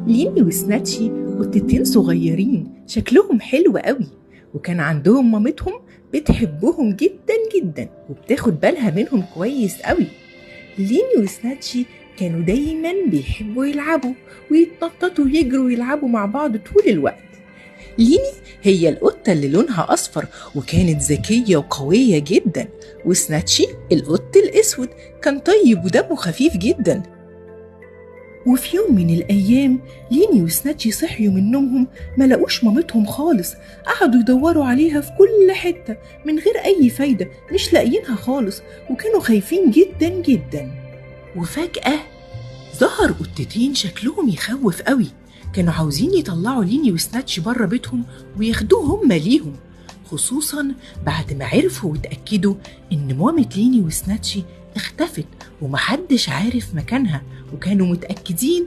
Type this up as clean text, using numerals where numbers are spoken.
ليني وسناتشي قطتين صغيرين شكلهم حلو قوي، وكان عندهم مامتهم بتحبهم جدا جدا وبتاخد بالها منهم كويس قوي. ليني وسناتشي كانوا دايما بيحبوا يلعبوا ويتنططوا ويجروا ويلعبوا مع بعض طول الوقت. ليني هي القطة اللي لونها أصفر وكانت ذكية وقوية جدا، وسناتشي القط الأسود كان طيب ودمه خفيف جدا. وفي يوم من الأيام ليني وسناتشي صحيوا من نومهم ما لقوش مامتهم خالص، قعدوا يدوروا عليها في كل حتة من غير أي فايدة، مش لاقيينها خالص وكانوا خايفين جدا جدا. وفجأة ظهر قطتين شكلهم يخوف قوي، كانوا عاوزين يطلعوا ليني وسناتشي بره بيتهم وياخدوه هما ليهم، خصوصا بعد ما عرفوا وتأكدوا إن مامة ليني وسناتشي اختفت ومحدش عارف مكانها، وكانوا متأكدين